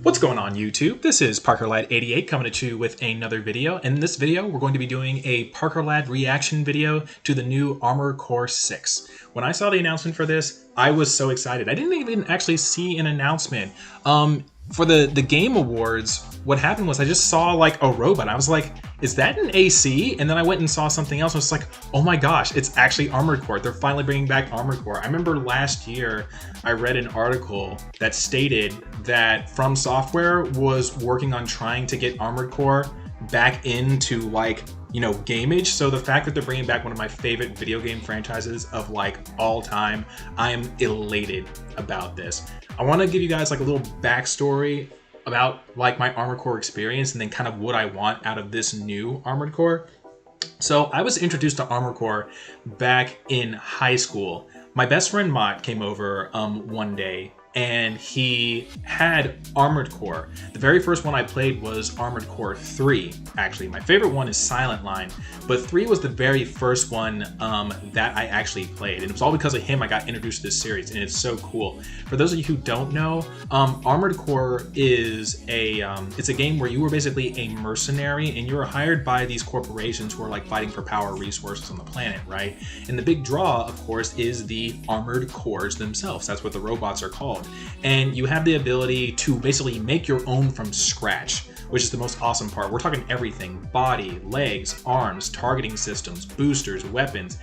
What's going on YouTube? This is Parkerlad88 coming at you with another video. In this video, we're going to be doing a Parkerlad reaction video to the new Armored Core 6. When I saw the announcement for this, I was so excited. I didn't even actually see an announcement. For the Game Awards, what happened was I just saw like a robot. I was like, is that an AC? And then I went and saw something else. I was like, oh my gosh, it's actually Armored Core. They're finally bringing back Armored Core. I remember last year I read an article that stated that From Software was working on trying to get Armored Core back into like, gameage. So the fact that they're bringing back one of my favorite video game franchises of like all time, I am elated about this. I want to give you guys like a little backstory about like my Armored Core experience and then kind of what I want out of this new Armored Core. So I was introduced to Armored Core back in high school. My best friend Mott came over one day and he had Armored Core. The very first one I played was Armored Core 3, actually. My favorite one is Silent Line, but 3 was the very first one that I actually played. And it was all because of him I got introduced to this series, and it's so cool. For those of you who don't know, Armored Core is it's a game where you were basically a mercenary, and you were hired by these corporations who are like fighting for power resources on the planet, right? And the big draw, of course, is the Armored Cores themselves. That's what the robots are called. And you have the ability to basically make your own from scratch, which is the most awesome part. We're talking everything: body, legs, arms, targeting systems, boosters, weapons,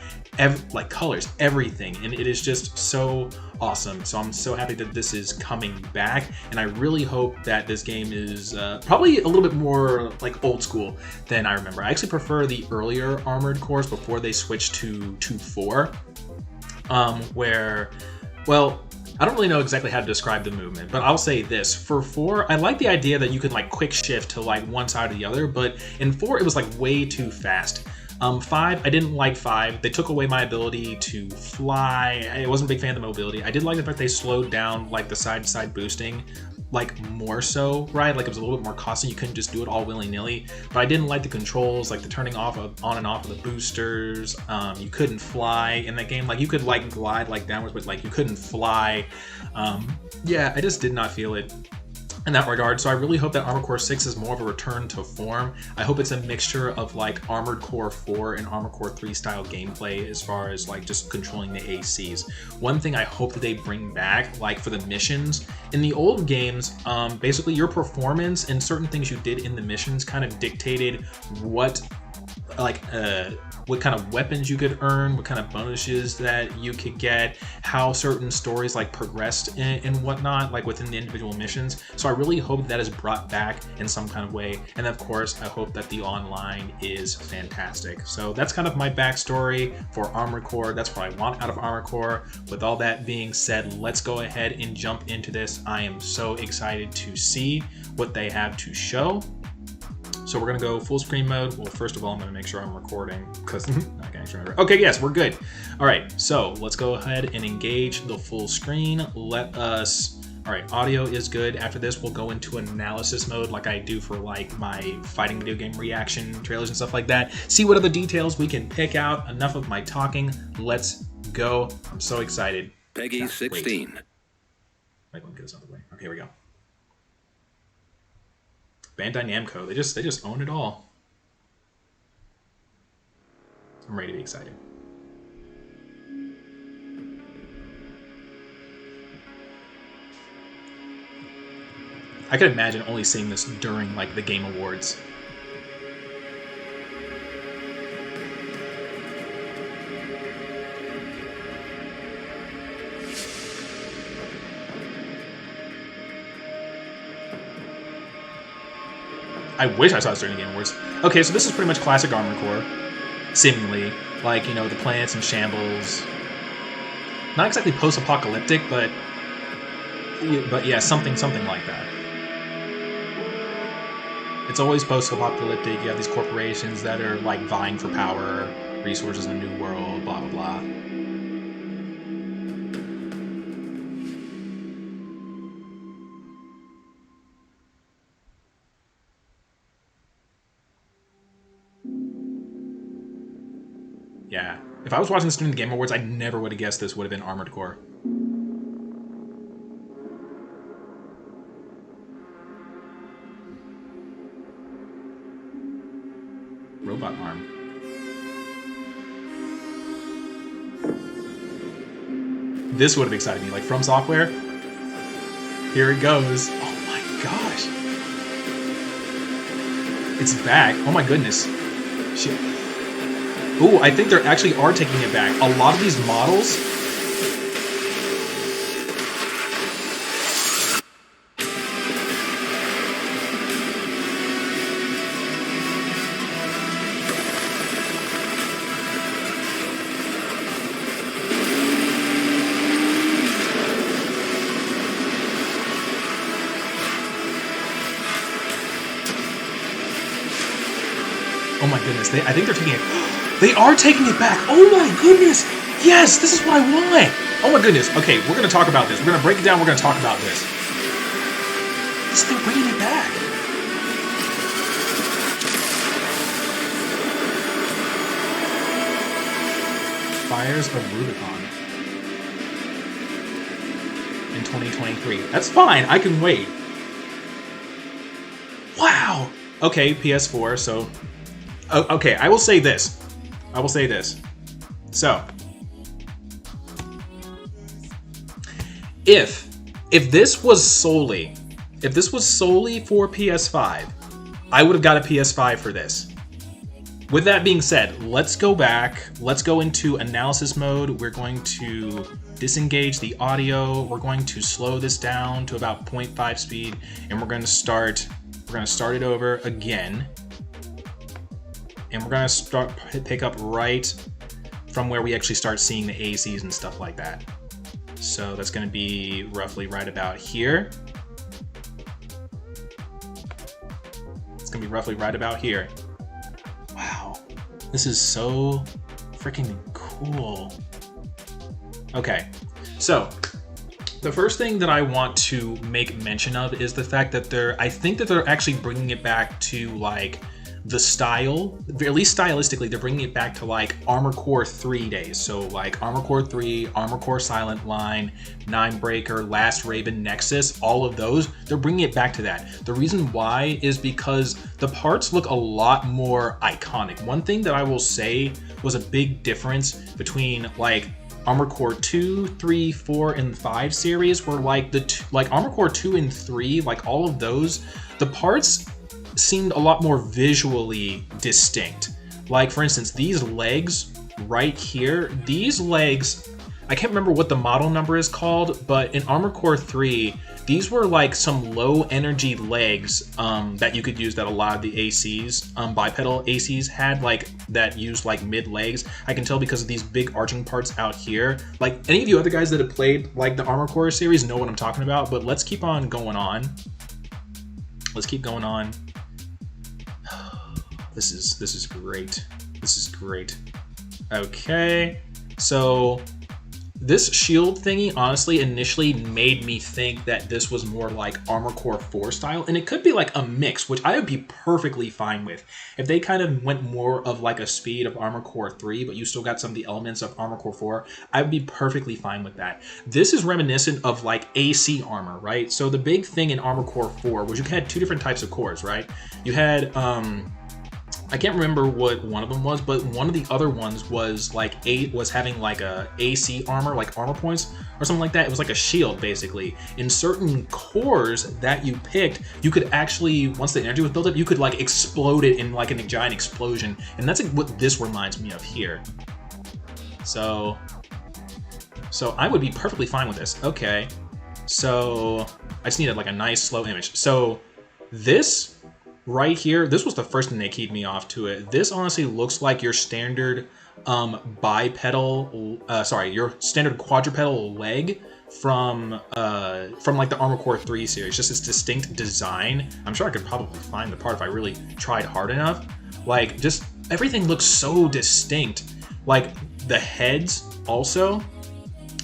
like colors, everything. And it is just so awesome. So I'm so happy that this is coming back, and I really hope that this game is probably a little bit more like old school than I remember. I actually prefer the earlier Armored Cores before they switched to 4, where, well, I don't really know exactly how to describe the movement, but I'll say this. For 4, I like the idea that you could like quick shift to like one side or the other, but in 4 it was like way too fast. 5, I didn't like 5. They took away my ability to fly. I wasn't a big fan of the mobility. I did like the fact they slowed down like the side-to-side boosting, like more so, right? Like it was a little bit more costly. You couldn't just do it all willy-nilly. But I didn't like the controls, like the turning off of on and off of the boosters. You couldn't fly in that game. Like you could like glide like downwards, but like you couldn't fly. Yeah, I just did not feel it in that regard. So I really hope that Armored Core 6 is more of a return to form. I hope it's a mixture of like Armored Core 4 and Armored Core 3 style gameplay as far as like just controlling the ACs. One thing I hope that they bring back, like for the missions, in the old games, basically your performance and certain things you did in the missions kind of dictated what kind of weapons you could earn, what kind of bonuses that you could get, how certain stories like progressed and whatnot, like within the individual missions. So I really hope that is brought back in some kind of way. And of course, I hope that the online is fantastic. So that's kind of my backstory for Armored Core. That's what I want out of Armored Core. With all that being said, let's go ahead and jump into this. I am so excited to see what they have to show. So we're gonna go full screen mode. Well, first of all, I'm gonna make sure I'm recording because I can't remember. Okay, yes, we're good. All right, so let's go ahead and engage the full screen. All right, audio is good. After this, we'll go into analysis mode like I do for like my fighting video game reaction trailers and stuff like that. See what other details we can pick out. Enough of my talking. Let's go. I'm so excited. Peggy 16. Wait, let me get this out of the way. Okay, here we go. Bandai Namco, they just own it all. I'm ready to be excited. I could imagine only seeing this during like the Game Awards. I wish I saw this during the Game Awards. Okay, so this is pretty much classic Armored Core, seemingly. Like, the planet's in shambles. Not exactly post-apocalyptic, but yeah, something like that. It's always post-apocalyptic. You have these corporations that are like vying for power, resources in a new world, blah blah blah. Yeah, if I was watching this during the Game Awards, I never would have guessed this would have been Armored Core. robot arm. This would have excited me. Like, From Software. Here it goes. Oh my gosh. It's back. Oh my goodness. Shit. Ooh, I think they actually are taking it back. A lot of these models... Oh my goodness, I think they're taking it... They are taking it back! Oh my goodness! Yes, this is what I want! Oh my goodness, okay, we're gonna talk about this. We're gonna break it down, we're gonna talk about this. They're bringing it back! Fires of Rubicon. In 2023. That's fine, I can wait. Wow! Okay, PS4, so... Okay, I will say this. So, if this was solely for PS5, I would have got a PS5 for this. With that being said, let's go back. Let's go into analysis mode. We're going to disengage the audio. We're going to slow this down to about 0.5 speed, and we're going to start it over again. And we're going to pick up right from where we actually start seeing the ACs and stuff like that. So that's going to be roughly right about here. It's going to be roughly right about here. Wow. This is so freaking cool. Okay. So the first thing that I want to make mention of is the fact that I think that they're actually bringing it back to like the style, at least stylistically, they're bringing it back to like Armored Core 3 days. So like Armored Core 3, Armored Core Silent Line, Ninebreaker, Last Raven, Nexus, all of those, they're bringing it back to that. The reason why is because the parts look a lot more iconic. One thing that I will say was a big difference between like Armored Core 2, 3, 4, and 5 series were like like Armored Core 2 and 3, like all of those, the parts seemed a lot more visually distinct. Like for instance, these legs right here, these legs, I can't remember what the model number is called, but in Armored Core 3, these were like some low energy legs that you could use that a lot of the ACs, bipedal ACs had, like that used like mid legs. I can tell because of these big arching parts out here. Like any of you other guys that have played like the Armored Core series know what I'm talking about, but let's keep on going on. Let's keep going on. This is great. This is great. Okay, so this shield thingy honestly initially made me think that this was more like Armored Core 4 style, and it could be like a mix, which I would be perfectly fine with. If they kind of went more of like a speed of Armored Core 3, but you still got some of the elements of Armored Core 4, I would be perfectly fine with that. This is reminiscent of like AC armor, right? So the big thing in Armored Core 4 was you had two different types of cores, right? You had I can't remember what one of them was, but one of the other ones was like having like a AC armor, like armor points or something like that. It was like a shield basically. In certain cores that you picked, you could actually, once the energy was built up, you could like explode it in like a giant explosion, and that's what this reminds me of here. So I would be perfectly fine with this. Okay, so I just needed like a nice slow image. So this right here, this was the first thing that keyed me off to it. This honestly looks like your standard your standard quadrupedal leg from like the Armored Core 3 series. Just this distinct design. I'm sure I could probably find the part if I really tried hard enough. Like, just everything looks so distinct. Like the heads also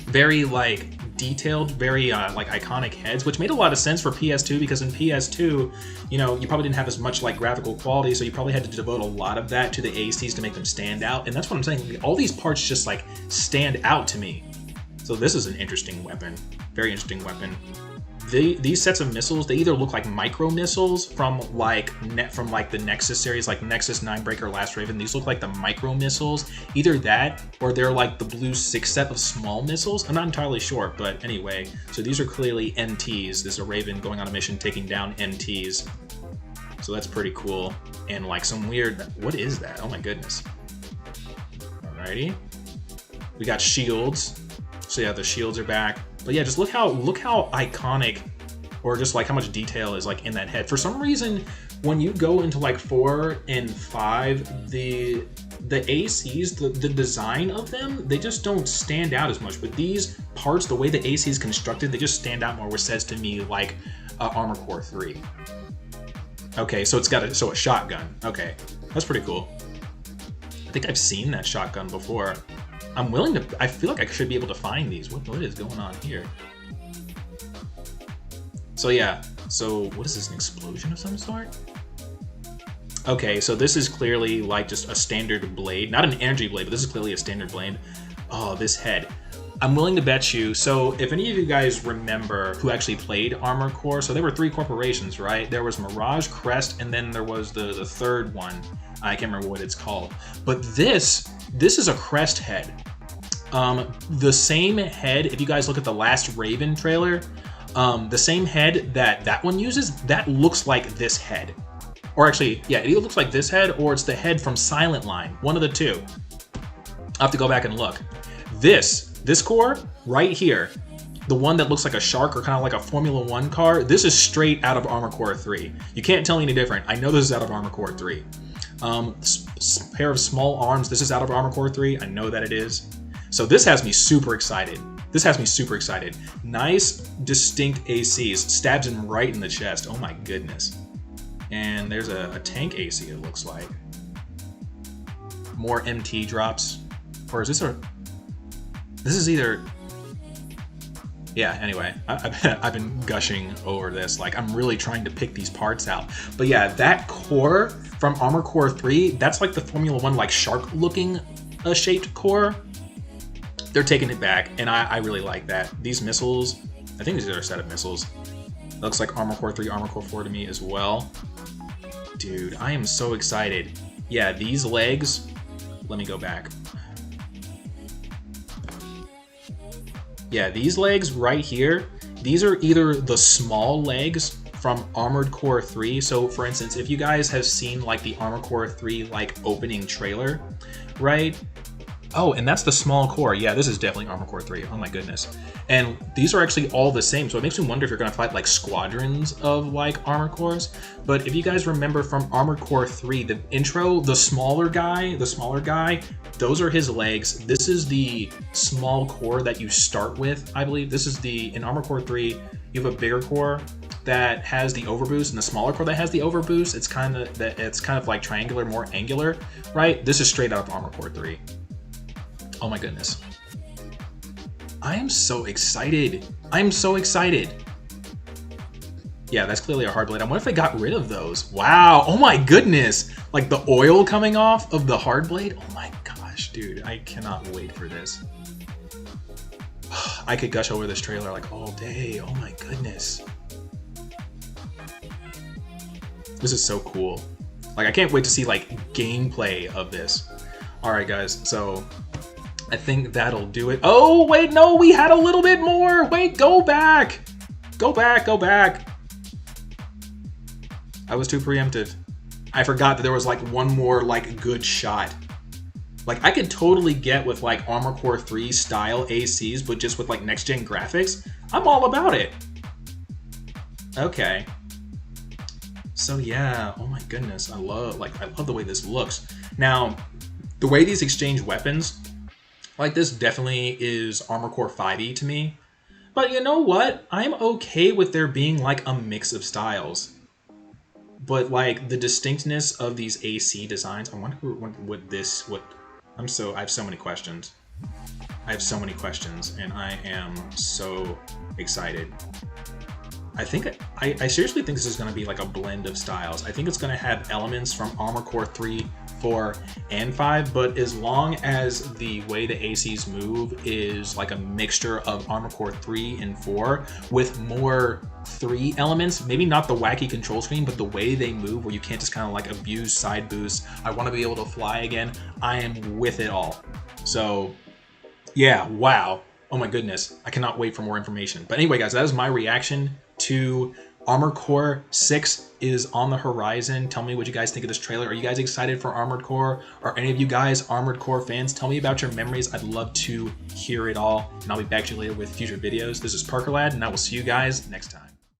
very like detailed, very like iconic heads, which made a lot of sense for PS2 because in PS2, you know, you probably didn't have as much like graphical quality, so you probably had to devote a lot of that to the ACs to make them stand out. And that's what I'm saying. All these parts just like stand out to me. So this is an interesting weapon, very interesting weapon. these sets of missiles, they either look like micro missiles from like the Nexus series, like Nexus, Ninebreaker, Last Raven. These look like the micro missiles, either that or they're like the blue 6 set of small missiles. I'm not entirely sure, but anyway, so these are clearly NTs. This is a Raven going on a mission taking down NTs, so that's pretty cool. And like some weird, what is that? Oh my goodness. Alrighty, we got shields. So yeah, the shields are back. But yeah, just look how iconic, or just like how much detail is like in that head. For some reason, when you go into like 4 and 5, the ACs, the design of them, they just don't stand out as much. But these parts, the way the AC is constructed, they just stand out more, which says to me like Armor Core 3. Okay, so it's got a shotgun. Okay, that's pretty cool. I think I've seen that shotgun before. I'm willing to, I feel like I should be able to find these. What is going on here? So yeah, so what is this, an explosion of some sort? Okay, so this is clearly like just a standard blade. Not an energy blade, but this is clearly a standard blade. Oh, this head. I'm willing to bet you, so if any of you guys remember who actually played Armor Core, so there were 3 corporations, right? There was Mirage, Crest, and then there was the third one. I can't remember what it's called. But this is a Crest head. The same head, if you guys look at the last Raven trailer, the same head that one uses, that looks like this head. Or actually, yeah, it either looks like this head or it's the head from Silent Line. One of the two. I'll have to go back and look. This core right here, the one that looks like a shark or kind of like a Formula 1 car, this is straight out of Armor Core 3. You can't tell me any different. I know this is out of Armor Core 3. Pair of small arms, this is out of Armor Core 3. I know that it is. So this has me super excited. This has me super excited. Nice, distinct ACs. Stabs him right in the chest. Oh my goodness. And there's a tank AC, it looks like. More MT drops. Or is this a... This is either... Yeah, anyway, I've been gushing over this. Like, I'm really trying to pick these parts out. But yeah, that core from Armor Core 3, that's like the Formula 1, like, shark-looking shaped core. They're taking it back, and I really like that. These missiles, I think these are a set of missiles. Looks like Armor Core 3, Armor Core 4 to me as well. Dude, I am so excited. Yeah, these legs, let me go back. Yeah, these legs right here, these are either the small legs from Armored Core 3. So for instance, if you guys have seen like the Armored Core 3 like opening trailer, right? Oh, and that's the small core. Yeah, this is definitely Armor Core 3. Oh my goodness. And these are actually all the same. So it makes me wonder if you're going to fight like squadrons of like armor cores. But if you guys remember from Armored Core 3, the intro, the smaller guy, those are his legs. This is the small core that you start with, I believe. This is in Armored Core 3, you have a bigger core that has the overboost and the smaller core that has the overboost. It's kind of like triangular, more angular, right? This is straight out of Armored Core 3. Oh my goodness. I am so excited. I'm so excited. Yeah, that's clearly a hard blade. I wonder if they got rid of those. Wow. Oh my goodness. Like the oil coming off of the hard blade. Oh my gosh, dude. I cannot wait for this. I could gush over this trailer like all day. Oh my goodness. This is so cool. Like I can't wait to see like gameplay of this. All right, guys. So I think that'll do it. Oh, wait, no, we had a little bit more. Wait, go back. Go back, go back. I was too preemptive. I forgot that there was like one more like good shot. Like I could totally get with like Armor Core 3 style ACs, but just with like next gen graphics. I'm all about it. Okay. So yeah, oh my goodness. I love the way this looks. Now, the way these exchange weapons, like this definitely is Armor Core 5e to me. But you know what? I'm okay with there being like a mix of styles. But like the distinctness of these AC designs, I wonder I have so many questions. I have so many questions and I am so excited. I seriously think this is going to be like a blend of styles. I think it's going to have elements from Armored Core 3, 4, and 5, but as long as the way the ACs move is like a mixture of Armored Core 3 and 4 with more 3 elements, maybe not the wacky control screen, but the way they move where you can't just kind of like abuse side boosts. I want to be able to fly again. I am with it all. So yeah, wow. Oh my goodness. I cannot wait for more information. But anyway, guys, that is my reaction to Armored Core 6 is on the horizon. Tell me what you guys think of this trailer. Are you guys excited for Armored Core? Are any of you guys Armored Core fans? Tell me about your memories. I'd love to hear it all. And I'll be back to you later with future videos. This is Parkerlad, and I will see you guys next time.